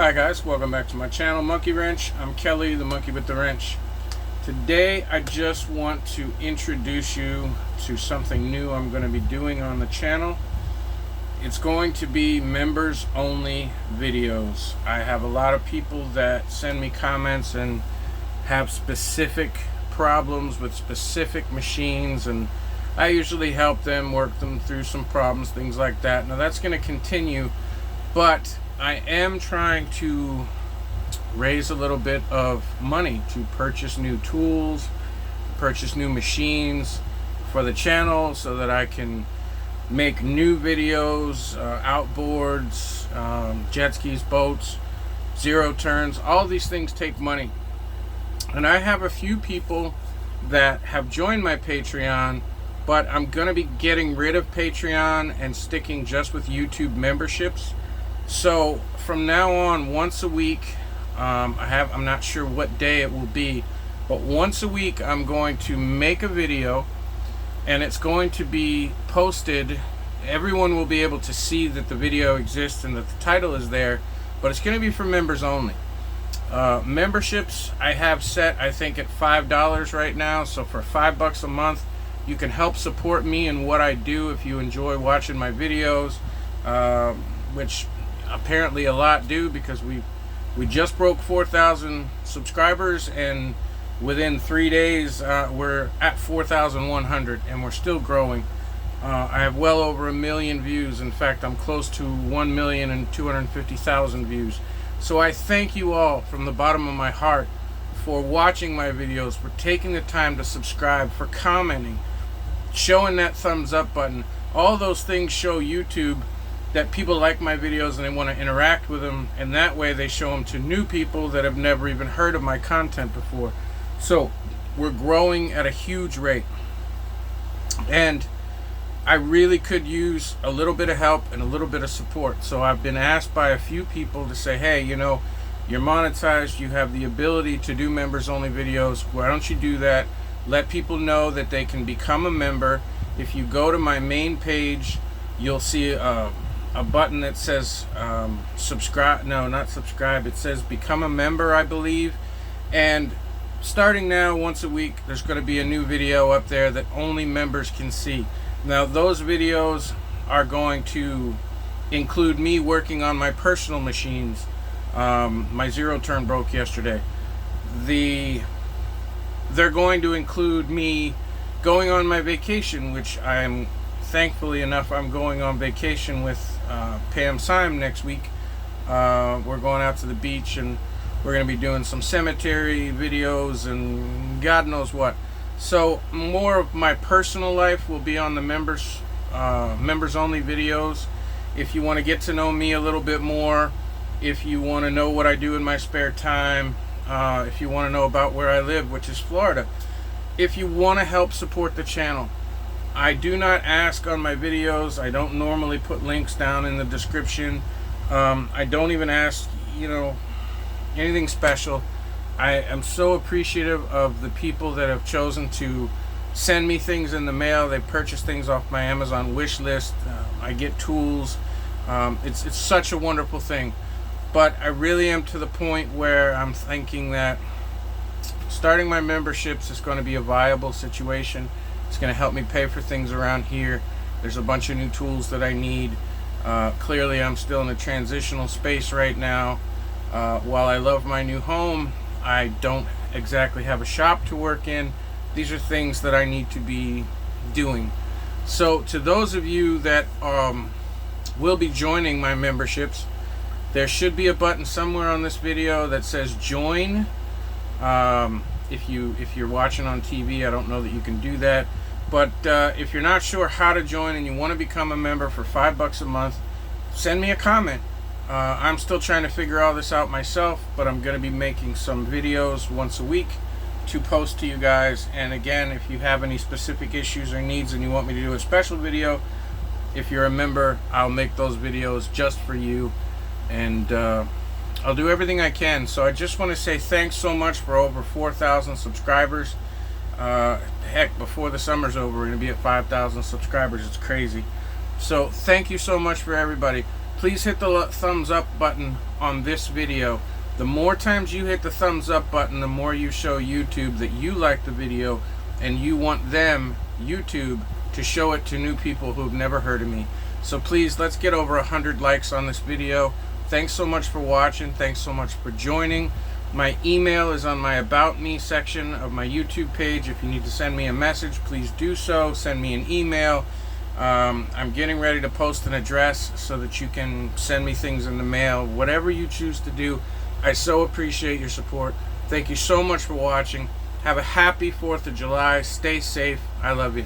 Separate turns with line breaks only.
Hi guys, welcome back to my channel, Monkey Wrench. I'm Kelly, the monkey with the wrench. Today I just want to introduce you to something new I'm going to be doing on the channel. It's going to be members only videos. I have a lot of people that send me comments and have specific problems with specific machines, and I usually help them work them through some problems, things like that. Now that's going to continue, but I am trying to raise a little bit of money to purchase new tools, purchase new machines for the channel so that I can make new videos, outboards, jet skis, boats, zero turns. All these things take money. And I have a few people that have joined my Patreon, but I'm going to be getting rid of Patreon and sticking just with YouTube memberships. So from now on, once a week, I'm not sure what day it will be, but once a week I'm going to make a video, and it's going to be posted. Everyone will be able to see that the video exists and that the title is there, but it's going to be for members only. Memberships I have set, I think, at $5 right now. So for $5 a month, you can help support me in what I do if you enjoy watching my videos, which apparently a lot do, because we just broke 4,000 subscribers, and within 3 days we're at 4,100, and we're still growing. I have well over 1 million views. In fact, I'm close to 1,250,000 views. So I thank you all from the bottom of my heart for watching my videos, for taking the time to subscribe, for commenting, showing that thumbs up button. All those things show YouTube that people like my videos and they want to interact with them, and that way they show them to new people that have never even heard of my content before. So we're growing at a huge rate, and I really could use a little bit of help and a little bit of support. So I've been asked by a few people to say, hey, you know, you're monetized, you have the ability to do members only videos, why don't you do that? Let people know that they can become a member. If you go to my main page, you'll see a button that says subscribe. No, not subscribe. It says become a member, I believe. And starting now, once a week, there's going to be a new video up there that only members can see. Now those videos are going to include me working on my personal machines. My zero turn broke yesterday. They're going to include me going on my vacation, which I'm thankfully enough, I'm going on vacation with Pam Syme next week. We're going out to the beach, and we're going to be doing some cemetery videos and God knows what. So more of my personal life will be on the members only videos. If you want to get to know me a little bit more, if you want to know what I do in my spare time, if you want to know about where I live, which is Florida, if you want to help support the channel, I do not ask on my videos. I don't normally put links down in the description. I don't even ask, you know, anything special. I am so appreciative of the people that have chosen to send me things in the mail. They purchase things off my Amazon wish list. I get tools. It's such a wonderful thing. But I really am to the point where I'm thinking that starting my memberships is going to be a viable situation. It's going to help me pay for things around here. There's a bunch of new tools that I need. Clearly I'm still in a transitional space right now. While I love my new home, I don't exactly have a shop to work in. These are things that I need to be doing. So to those of you that will be joining my memberships, there should be a button somewhere on this video that says join. If you're watching on TV, I don't know that you can do that. But if you're not sure how to join and you want to become a member for $5 a month, send me a comment. I'm still trying to figure all this out myself, but I'm going to be making some videos once a week to post to you guys. And again, if you have any specific issues or needs and you want me to do a special video, if you're a member, I'll make those videos just for you, and I'll do everything I can. So I just want to say thanks so much for over 4,000 subscribers. Heck, before the summer's over, we're going to be at 5,000 subscribers. It's crazy. So thank you so much for everybody. please hit the thumbs up button on this video. The more times you hit the thumbs up button, the more you show YouTube that you like the video and you want them, YouTube, to show it to new people who've never heard of me. So please, let's get over 100 likes on this video. Thanks so much for watching. Thanks so much for joining. My email is on my About Me section of my YouTube page. If you need to send me a message, please do so. Send me an email. I'm getting ready to post an address so that you can send me things in the mail. Whatever you choose to do, I so appreciate your support. Thank you so much for watching. Have a happy 4th of July. Stay safe. I love you.